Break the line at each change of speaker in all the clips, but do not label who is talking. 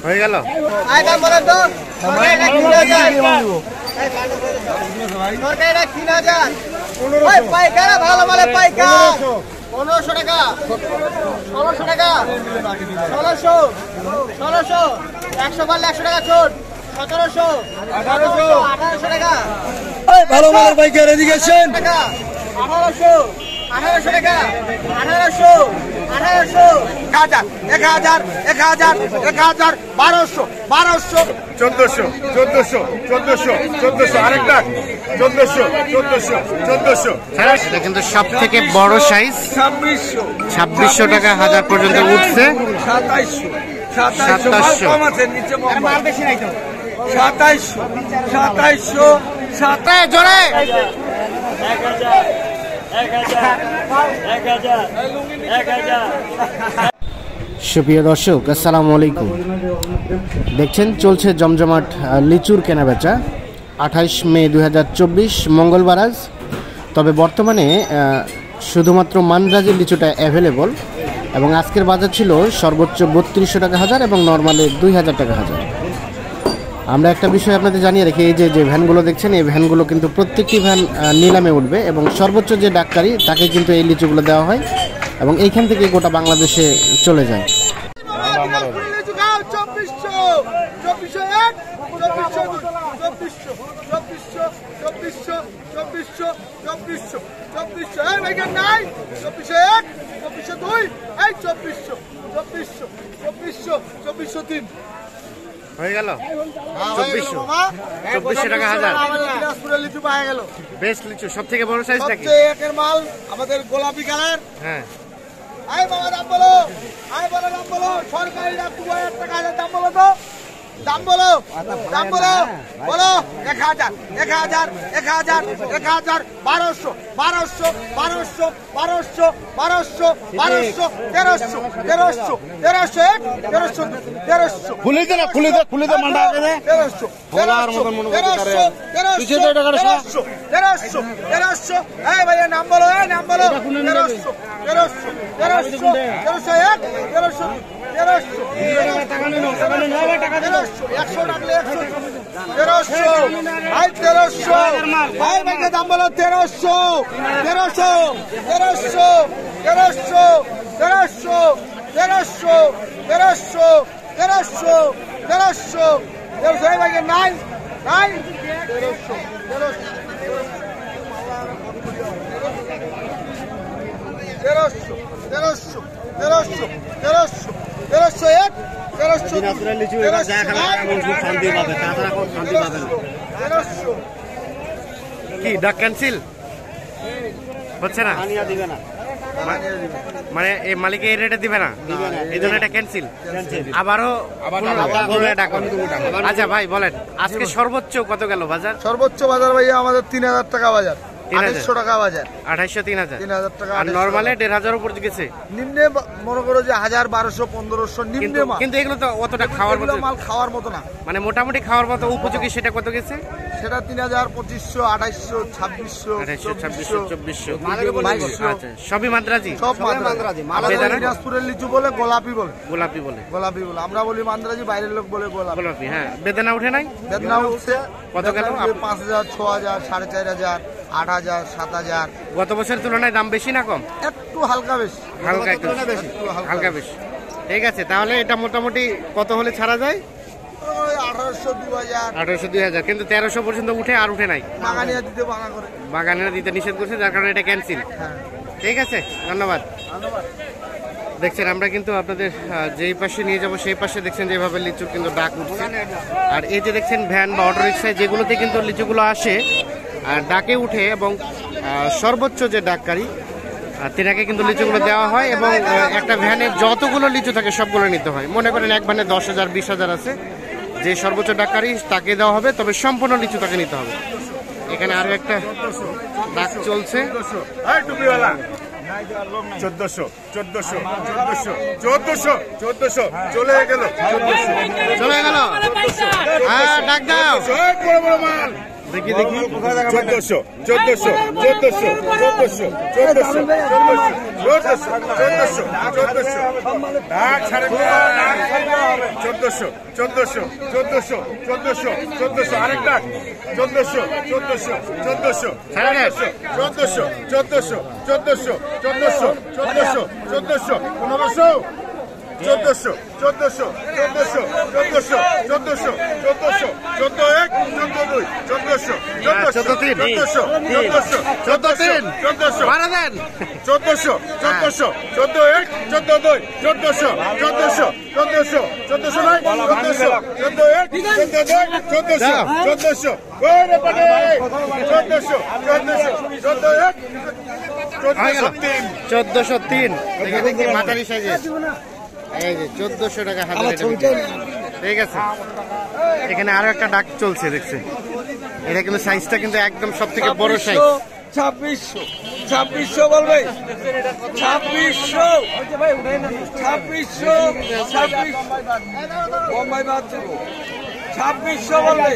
হয়ে গেল
পাইকার ভালো বলে পাইকার 1500 টাকা 1600 টাকা 1600 100 বললে 100 টাকা ছোট 1700 1800 টাকা
ভালো মালের পাইকার এদিকে আসেন
1800 টাকা 1800 1000 1200
1400 আরেকটা 1400 এটা কিন্তু সব থেকে বড় সাইজ 2600 টাকা হাজার পর্যন্ত উঠছে 2700
কম আছে নিচে মাল বেশি নাই তো 2700 জোরে
1000 সুপ্রিয় দর্শক আসসালামু আলাইকুম। দেখছেন চলছে জমজমাট লিচুর কেনাবেচা 28 মে 2024 মঙ্গলবার আজ। তবে বর্তমানে শুধুমাত্র মান্দ্রাজের লিচুটা অ্যাভেলেবল এবং আজকের বাজার ছিল সর্বোচ্চ 3200 টাকা হাজার এবং নর্মালে 2000 টাকা হাজার। আমরা একটা বিষয় আপনাদের জানিয়ে রাখি, এই যে ভ্যানগুলো দেখছেন এই ভ্যানগুলো কিন্তু প্রত্যেকটি ভ্যান নিলামে উঠবে এবং সর্বোচ্চ যে ডাক্তারি তাকে কিন্তু এই লিচুগুলো দেওয়া হয় এবং এইখান থেকে গোটা বাংলাদেশে চলে যায়।
হয়ে গেল 2400 টাকা হাজার।
লিচু পাওয়া গেল
বেস্ট লিচু সব থেকে বড় সাইজ নাকি
একের মাল আমাদের গোলাপি কালার।
হ্যাঁ
আয় বাবা দাম বলো, সরকারি দাম 2000 টাকা হাজার দাম বলো তো, দাম বলো বলো 1000 1200 1300
খুলে দে মান্ডা আগে দে
1300 এই ভাইয়া নাম বলো 1300 দাম বলো 1300 নাই 1300
কি ডাক ক্যান্সেল হচ্ছে না মানে এই মালিক এই রেটে দিবে না এই জন্য এটা ক্যান্সেল আবারও টাকা। আচ্ছা ভাই বলেন আজকে সর্বোচ্চ কত গেল বাজার?
সর্বোচ্চ বাজার ভাইয়া আমাদের 3000 টাকা বাজার, 2800 টাকা বাজার,
3000 টাকা। আর নরমালে 1500 উপর গেছে।
নিম্নে মনে করো যে 1000 1200 1500 নিম্নে মাল,
কিন্তু এগুলো তো অতটা খাওয়ার মতো
মাল খাওয়ার মতো না,
মানে মোটামুটি খাওয়ার মতো উপযোগী। সেটা কত গেছে?
সেটা 3000 2500 2800
2400 আচ্ছা সবই মাদ্রাজি,
সব মাদ্রাজি। দিনাজপুরের লিচু বলে গোলাপি বলে, আমরা বলি মাদ্রাজি, বাইরের লোক বলে গোলাপি।
হ্যাঁ বেদানা উঠে নাই?
বেদানা উঠছে।
কত গেল?
5000 6000 4500 8000 7000।
গত বছরের তুলনায় দাম বেশি না কম?
একটু হালকা বেশি।
ঠিক আছে, তাহলে এটা মোটামুটি কত হলে ছাড়া যায়? 1800 2000। কিন্তু 1300 পর্যন্ত উঠে আর উঠে নাই। বাগানিয়া দিতে নিষেধ করছে, যার কারণে এটা ক্যান্সেল। ঠিক আছে, ধন্যবাদ। দেখছেন আমরা কিন্তু আপনাদের যেই পাশে নিয়ে যাব সেই পাশে দেখছেন যেভাবে লিচুর কিন্তু ডাক উঠছে। আর এই যে দেখছেন ভ্যান বা অটো রিক্সায় যেগুলোতে কিন্তু লিচুগুলো আসে আর ডাকে উঠে এবং সর্বোচ্চ যে ডাককারী তিনাকে কিন্তু লিচুগুলো দেওয়া হয় এবং একটা ভ্যানে যতগুলো লিচু থাকে সবগুলো নিতে হয়। মনে করেন এক ভ্যানে 10,000 20,000 আছে, যে সর্বোচ্চ ডাককারী তাকে দেওয়া হবে, তবে সম্পূর্ণ লিচু তাকে নিতে হবে। এখানে আরো একটা ডাক চলছে।
1400 1400 1400 1400 চলে গেল 1400
চলে গেল। হ্যাঁ, ডাক দাও।
বড় বড় মাল
দেখি দেখি।
1400 1400 1400 1400 1400 ডাক ছাড়ে 1400 1400 1400 1400 1400 আরেক ডাক 1400 1400 1400 1400 1400 1400 1400 1400 1400 1500 1400 1400 1400 1400 1400 1400 14 1 14 2 1400 1400 1400 1400
মারা দেন।
1400 1400 14 1 14 2 1400 1400 1400 1400 নাই 1400 14 1 14 2 1400 ওরে পাটে 1400 1400 14 1
1403। দেখি দেখি মাঝারি সাইজের। এই যে 1400 টাকা হাজার। ঠিক আছে, এখানে আরো একটা ডাক চলছে দেখছে। এটা কিন্তু সাইজটা কিন্তু একদম সব থেকে বড় সাইজ।
2600 বলবে 2600 বোম্বাই বাদ দেব 2600 বলবে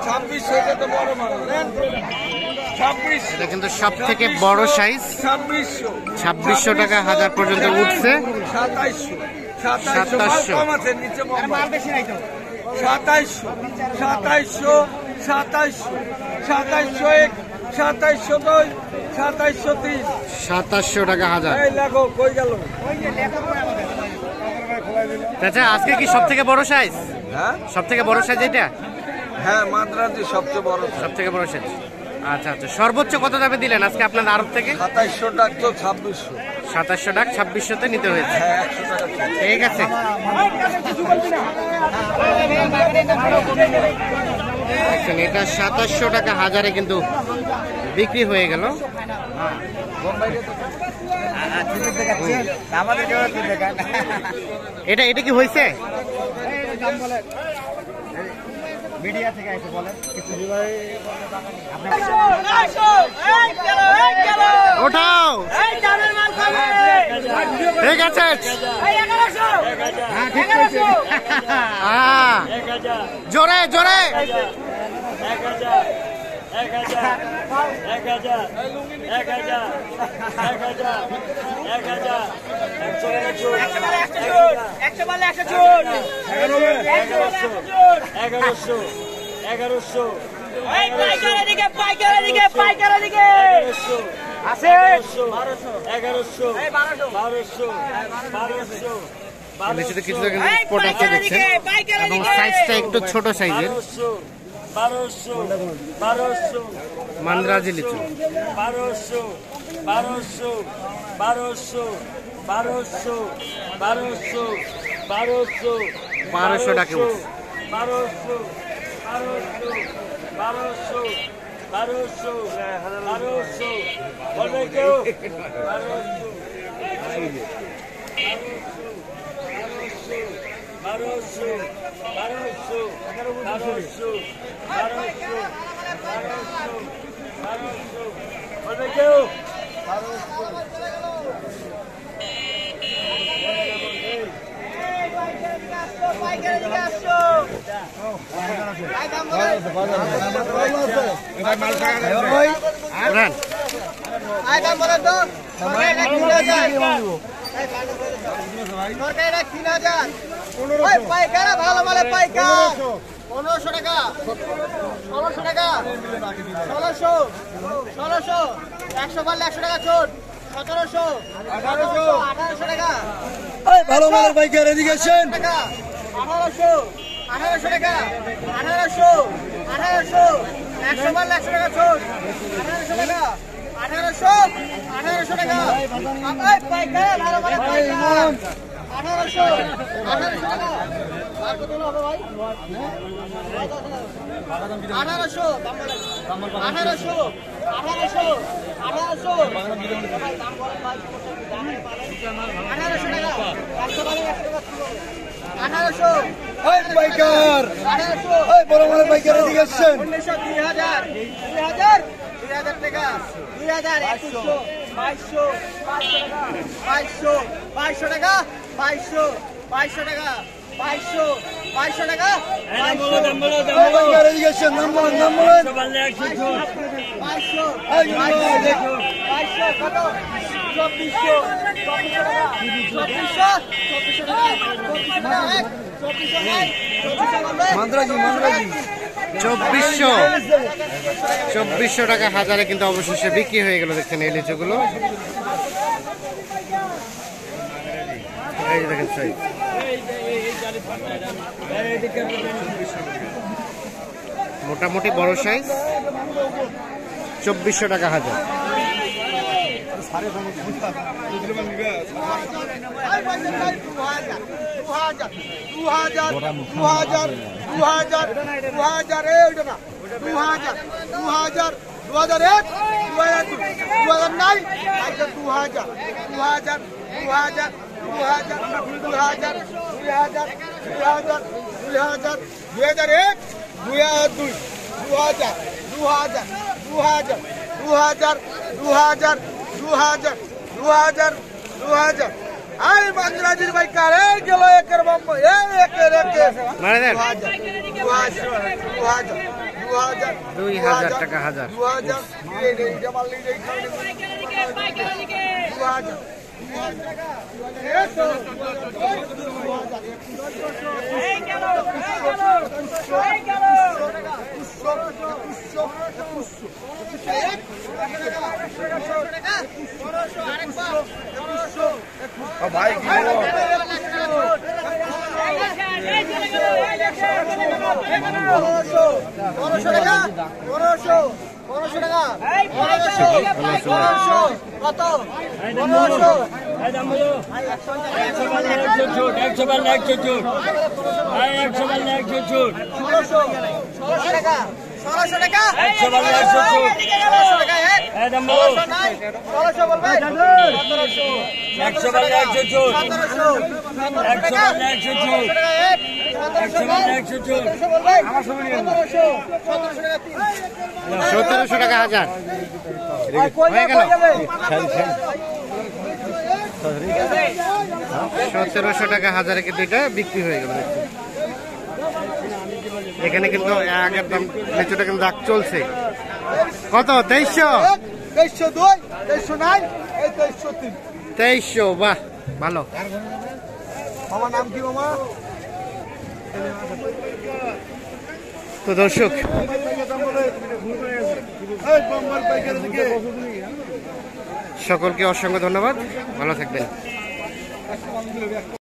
2600 এটা তো বড় মাল 26
এটা কিন্তু সব থেকে বড় সাইজ। 2600 টাকা হাজার পর্যন্ত উঠছে।
2700 কম আছে নিচে মাল বেশি নাই তো 2700 1 2700 2 2703
2700 টাকা হাজার।
এই লাগো কই গেল
চাচা আজকে কি সব থেকে বড় সাইজ?
হ্যাঁ
সব থেকে বড় সাইজ এটা?
হ্যাঁ মাদ্রাজি সবচেয়ে বড়
সব থেকে বড় সাইজ। আচ্ছা আচ্ছা, সর্বোচ্চ কত দামে দিলেন আজকে আপনার আড়ত থেকে?
2700 টাকা তো 2600
2700 টাকা 2600তে নিতে হয়েছে।
হ্যাঁ 100 টাকা
ঠিক আছে। দেখছেন, এটা 2700 টাকা হাজারে কিন্তু বিক্রি হয়ে গেল। এটা এটা কি হয়েছে? মিডিয়া থেকে এসে বলেন ওঠাও। ঠিক আছে, জোরে জোরে।
1100
নিচে কিছু স্পট আছে দেখছেন, এবং সাইজটা একটু ছোট সাইজের।
1200
মান্দ্রাজি লিচু
1200 1200 1200 1200 1200 1200
1200 টাকা উঠছে।
1200 1200 1200 1200 বলবে কেউ 1200 বলবে কেউ
পাইকার ভালো মালে পাইকার 1500 টাকা 1600 টাকা 1600 100 পারলে 100 টাকা ছোট 1700 1800 টাকা ভালো মালের পাইকার এদিকে আসেন 1800 টাকা 1800 100 পারলে 100 টাকা ছোট 1800 টাকা 1800 টাকা পাইকার ভালো মালের পাইকার 1800 টাকা আর কত হবে ভাই 1800 পাইকার 1800 বড় বড় পাইকার এদিকে আসছেন 2000 টাকা 2200 টাকা 2200 টাকা 2200 টাকা
চব্বিশশো টাকা হাজারে কিন্তু অবশেষে বিক্রি হয়ে গেল। দেখছেন এই লিচুগুলো, এই যে দেখেন সাইজ। মোটামুটি বড় সাইজ, 2400 টাকা হাজার।
আরে বাংলাদেশের ভাই কারে গেল একের বাম্মা একের
মানে দেন
2000
টাকা হাজার।
2000 এই জামাল এই
ভাই কি বলো?
1500 টাকা 1500 টাকা 1500 কত 1500 1600 টাকা
1700 টাকা হাজার হয়ে গেল। 1700 টাকা হাজারে কিন্তু এটা বিক্রি হয়ে গেল। এখানে কিন্তু আগের দাম লিচুটা কিন্তু দাগ চলছে। কত 2300?
2302 2309 এই 2303
2300, বাহ ভালো।
মামা নাম কি মামা?
তো দর্শক, সকলকে অসংখ্য ধন্যবাদ, ভালো থাকবেন।